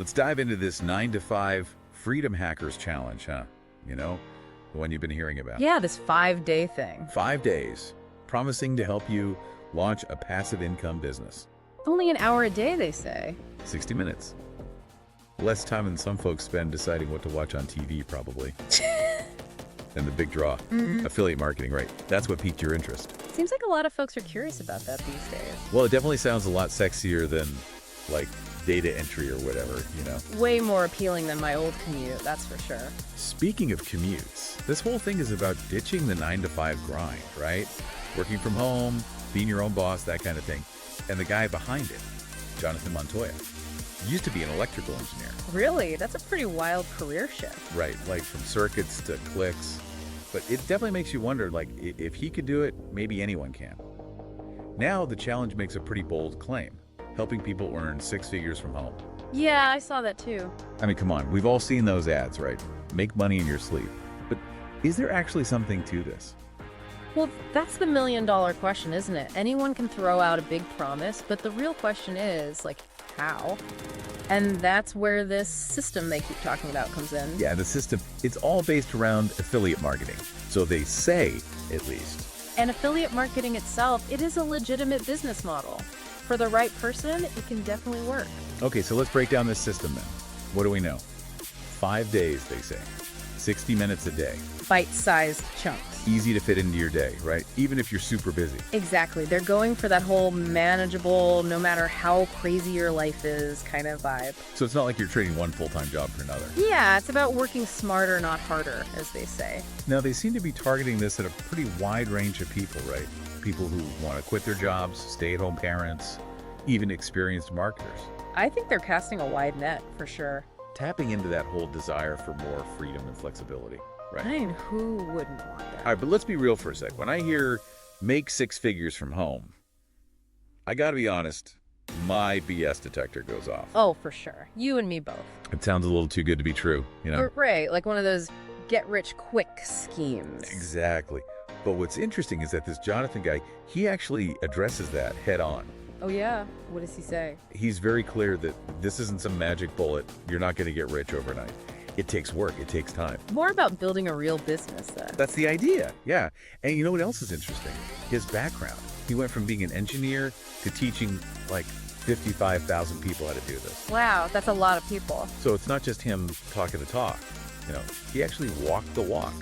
Let's dive into this 9 to 5 Freedom Hackers Challenge, huh? You know, the one you've been hearing about. Yeah, this 5-day thing. 5 days, promising to help you launch a passive income business. Only an hour a day, they say. 60 minutes. Less time than some folks spend deciding what to watch on TV, probably. And the big draw, affiliate marketing, right? That's what piqued your interest. Seems like a lot of folks are curious about that these days. Well, it definitely sounds a lot sexier than, like, data entry or whatever, you know? Way more appealing than my old commute, that's for sure. Speaking of commutes, this whole thing is about ditching the 9 to 5 grind, right? Working from home, being your own boss, that kind of thing. And the guy behind it, Jonathan Montoya, used to be an electrical engineer. Really? That's a pretty wild career shift. Right, like from circuits to clicks. But it definitely makes you wonder, like, if he could do it, maybe anyone can. Now, the challenge makes a pretty bold claim, helping people earn 6 figures from home. Yeah, I saw that too. I mean, come on, we've all seen those ads, right? Make money in your sleep. But is there actually something to this? Well, that's the million-dollar question, isn't it? Anyone can throw out a big promise, but the real question is, like, how? And that's where this system they keep talking about comes in. Yeah, the system, it's all based around affiliate marketing. So they say, at least. And affiliate marketing itself, it is a legitimate business model. For the right person, it can definitely work. Okay, so let's break down this system then. What do we know? 5 days, they say. 60 minutes a day. Bite-sized chunks. Easy to fit into your day, right? Even if you're super busy. Exactly. They're going for that whole manageable, no matter how crazy your life is kind of vibe. So it's not like you're trading one full-time job for another. Yeah, it's about working smarter, not harder, as they say. Now, they seem to be targeting this at a pretty wide range of people, right? People who want to quit their jobs, stay-at-home parents, even experienced marketers. I think they're casting a wide net, for sure. Tapping into that whole desire for more freedom and flexibility, right? I mean, who wouldn't want that? All right, but let's be real for a sec. When I hear make 6 figures from home, I gotta be honest, my BS detector goes off. Oh, for sure. You and me both. It sounds a little too good to be true, you know? Right, like one of those get-rich-quick schemes. Exactly. But what's interesting is that this Jonathan guy, he actually addresses that head on. Oh, yeah? What does he say? He's very clear that this isn't some magic bullet. You're not going to get rich overnight. It takes work. It takes time. More about building a real business, then. That's the idea, yeah. And you know what else is interesting? His background. He went from being an engineer to teaching like 55,000 people how to do this. Wow, that's a lot of people. So it's not just him talking the talk. You know, he actually walked the walk,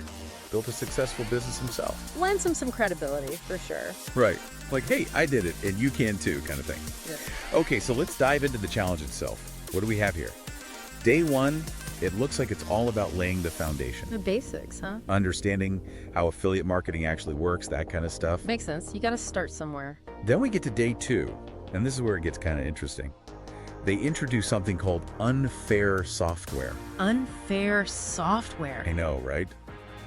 built a successful business himself. Lends him some credibility, for sure. Right. Like, hey, I did it, and you can too, kind of thing. Yeah. Okay, so let's dive into the challenge itself. What do we have here? Day 1, it looks like it's all about laying the foundation. The basics, huh? Understanding how affiliate marketing actually works, that kind of stuff. Makes sense. You gotta start somewhere. Then we get to day 2, and this is where it gets kind of interesting. They introduce something called unfair software. Unfair software. I know, right?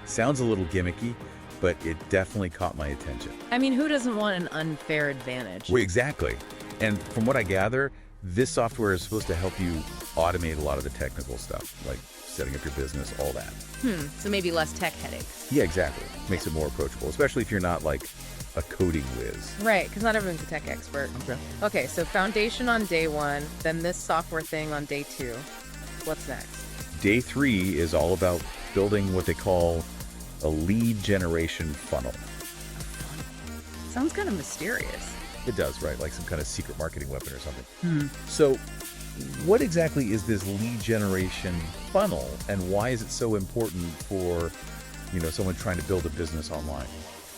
Sounds a little gimmicky, but it definitely caught my attention. I mean, who doesn't want an unfair advantage? Well, exactly. And from what I gather, this software is supposed to help you automate a lot of the technical stuff, like setting up your business, all that. So maybe less tech headaches. Yeah, exactly. Makes it more approachable, especially if you're not like a coding whiz. Right, because not everyone's a tech expert. Okay. Okay, so foundation on day 1, then this software thing on day 2. What's next? Day 3 is all about building what they call a lead generation funnel. Sounds kind of mysterious. It does, right? Like some kind of secret marketing weapon or something. So what exactly is this lead generation funnel, and why is it so important for, you know, someone trying to build a business online?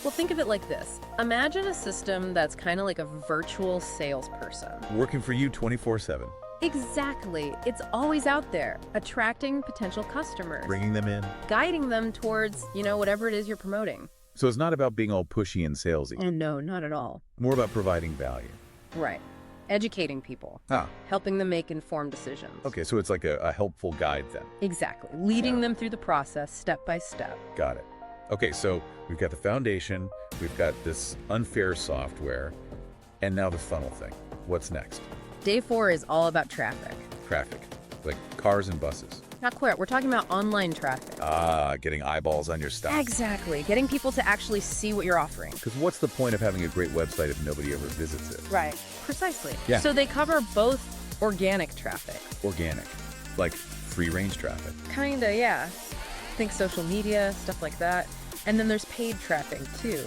Well, think of it like this. Imagine a system that's kind of like a virtual salesperson. Working for you 24/7. Exactly. It's always out there, attracting potential customers, Bringing them in. guiding them towards, whatever it is you're promoting. So it's not about being all pushy and salesy. Oh, no, not at all. More about providing value. Right. Educating people, Ah, helping them make informed decisions. okay, so it's like a helpful guide then. Exactly. Leading them through the process step by step. Got it. Okay, so we've got the foundation, we've got this unfair software, and now the funnel thing. What's next? Day 4 is all about traffic. Traffic, like cars and buses. Not quite. We're talking about online traffic. Ah, getting eyeballs on your stuff. Exactly. Getting people to actually see what you're offering. Because what's the point of having a great website if nobody ever visits it? Right. Precisely. Yeah. So they cover both organic traffic. Organic. Like free range traffic. Kinda, yeah. Think social media, stuff like that. And then there's paid traffic too.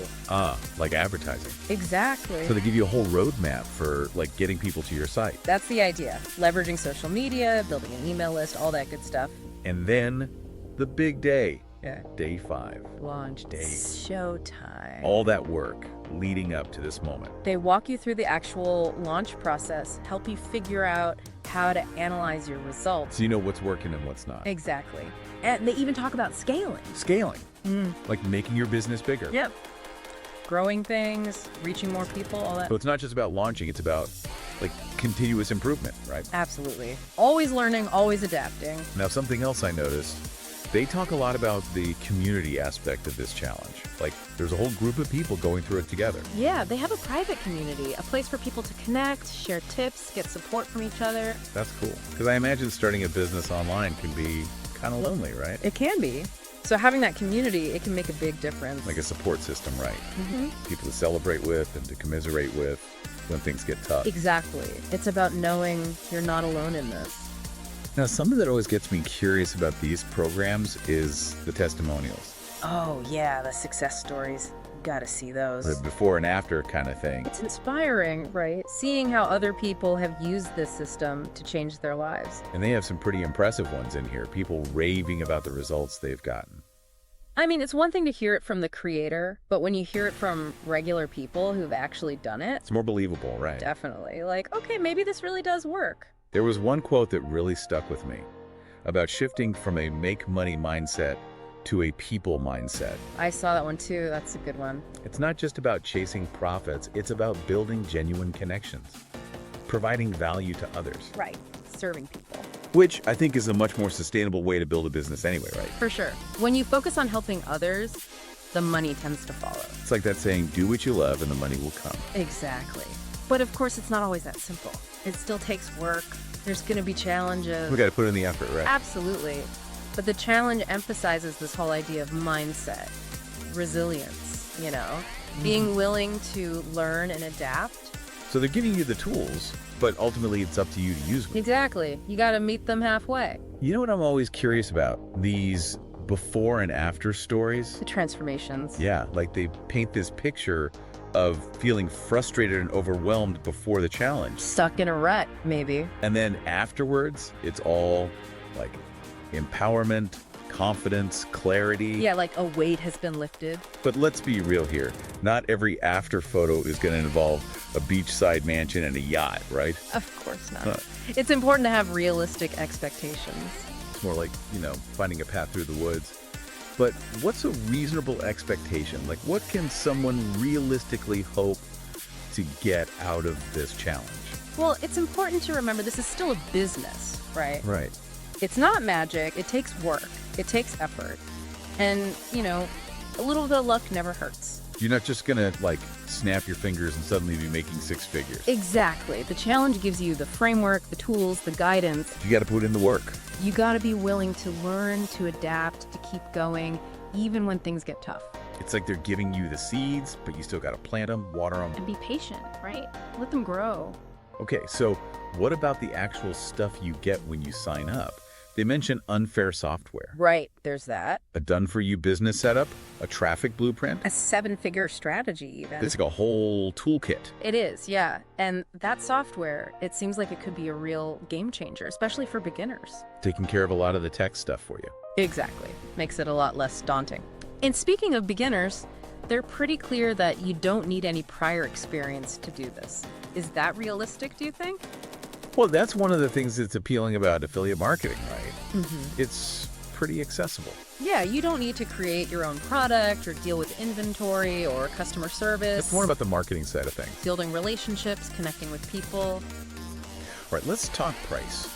Like advertising. Exactly. So they give you a whole roadmap for like getting people to your site. That's the idea. Leveraging social media, building an email list, all that good stuff. And then the big day. Yeah. Day 5. Launch day. Showtime. All that work leading up to this moment. They walk you through the actual launch process, help you figure out how to analyze your results. So you know what's working and what's not. Exactly. And they even talk about scaling. Scaling. Like making your business bigger. Yep. Growing things, reaching more people, all that. So it's not just about launching, it's about like continuous improvement, right? Absolutely. Always learning, always adapting. Now, something else I noticed, they talk a lot about the community aspect of this challenge. Like there's a whole group of people going through it together. Yeah, they have a private community, a place for people to connect, share tips, get support from each other. That's cool. Because I imagine starting a business online can be kind of lonely, right? It can be. So having that community, it can make a big difference. Like a support system, right? People to celebrate with and to commiserate with when things get tough. Exactly. It's about knowing you're not alone in this. Now, something that always gets me curious about these programs is the testimonials. Oh, yeah, the success stories. Gotta see those. The before and after kind of thing. It's inspiring, right? Seeing how other people have used this system to change their lives. And they have some pretty impressive ones in here. People raving about the results they've gotten. I mean, it's one thing to hear it from the creator, but when you hear it from regular people who've actually done it, It's more believable, right? definitely. Like, okay, maybe this really does work. There was one quote that really stuck with me about shifting from a make money mindset to a people mindset. I saw that one too. That's a good one. It's not just about chasing profits, it's about building genuine connections, providing value to others. Right. Serving people. Which I think is a much more sustainable way to build a business anyway, right? For sure. When you focus on helping others, the money tends to follow. It's like that saying, do what you love and the money will come. Exactly. But of course, it's not always that simple. It still takes work. There's going to be challenges. We got to put in the effort, right? Absolutely. But the challenge emphasizes this whole idea of mindset, resilience, being willing to learn and adapt. So they're giving you the tools, but ultimately it's up to you to use them. Exactly. You got to meet them halfway. You know what I'm always curious about? These before and after stories. The transformations. Yeah, like they paint this picture of feeling frustrated and overwhelmed before the challenge. Stuck in a rut, maybe. And then afterwards, it's all like empowerment, confidence, clarity. Yeah, like a weight has been lifted. But let's be real here. Not every after photo is going to involve a beachside mansion and a yacht, right? Of course not. Huh. It's important to have realistic expectations. It's more like, finding a path through the woods. But what's a reasonable expectation? Like, what can someone realistically hope to get out of this challenge? Well, it's important to remember this is still a business, right? Right. It's not magic. It takes work. It takes effort. And, a little bit of luck never hurts. You're not just going to, snap your fingers and suddenly be making 6 figures. Exactly. The challenge gives you the framework, the tools, the guidance. You got to put in the work. You got to be willing to learn, to adapt, to keep going, even when things get tough. It's like they're giving you the seeds, but you still got to plant them, water them. And be patient, right? Let them grow. Okay, so what about the actual stuff you get when you sign up? They mention unfair software. Right, there's that. A done-for-you business setup, a traffic blueprint. A 7-figure strategy, even. It's like a whole toolkit. It is, yeah. And that software, it seems like it could be a real game changer, especially for beginners. Taking care of a lot of the tech stuff for you. Exactly. Makes it a lot less daunting. And speaking of beginners, they're pretty clear that you don't need any prior experience to do this. Is that realistic, do you think? Well, that's one of the things that's appealing about affiliate marketing, right? It's pretty accessible. Yeah, you don't need to create your own product or deal with inventory or customer service. It's more about the marketing side of things. Building relationships, connecting with people. All right, let's talk price.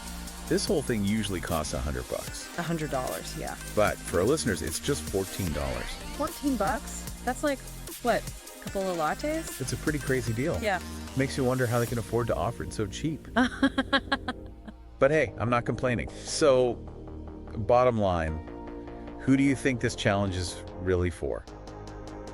This whole thing usually costs $100. $100, yeah. But for our listeners, it's just $14. $14? That's like, what, a couple of lattes? It's a pretty crazy deal. Yeah. Makes you wonder how they can afford to offer it so cheap. But hey, I'm not complaining. So, bottom line, who do you think this challenge is really for?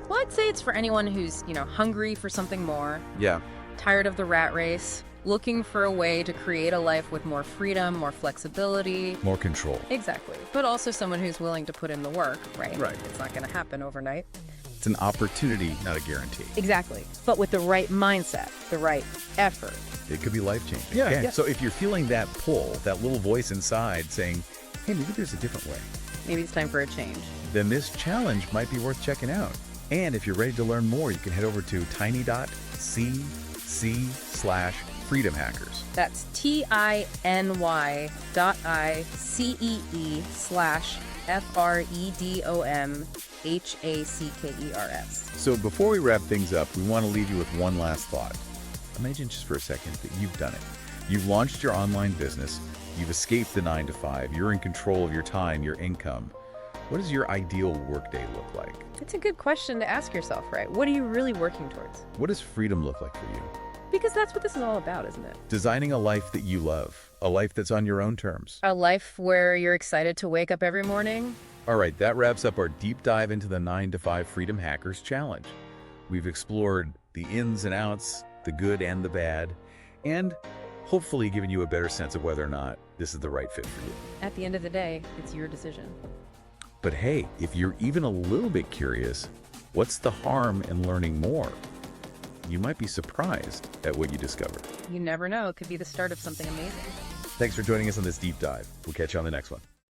Well, I'd say it's for anyone who's, hungry for something more, Yeah. tired of the rat race, looking for a way to create a life with more freedom, more flexibility. More control. Exactly. But also someone who's willing to put in the work, right? Right. It's not going to happen overnight. It's an opportunity, not a guarantee. Exactly. But with the right mindset, the right effort. It could be life-changing. Yeah. So if you're feeling that pull, that little voice inside saying, hey, maybe there's a different way, Maybe it's time for a change. then this challenge might be worth checking out. And if you're ready to learn more, you can head over to tiny.cc/freedom hackers. That's TINY.CE/FREDOMHACKERS. So before we wrap things up, we want to leave you with one last thought. Imagine just for a second that you've done it. You've launched your online business. You've escaped the 9 to 5. You're in control of your time, your income. What does your ideal workday look like? It's a good question to ask yourself, right? What are you really working towards? What does freedom look like for you? Because that's what this is all about, isn't it? Designing a life that you love, a life that's on your own terms. A life where you're excited to wake up every morning. All right, that wraps up our deep dive into the 9 to 5 Freedom Hackers Challenge. We've explored the ins and outs, the good and the bad, and hopefully given you a better sense of whether or not this is the right fit for you. At the end of the day, it's your decision. But hey, if you're even a little bit curious, what's the harm in learning more? You might be surprised at what you discover. You never know. It could be the start of something amazing. Thanks for joining us on this deep dive. We'll catch you on the next one.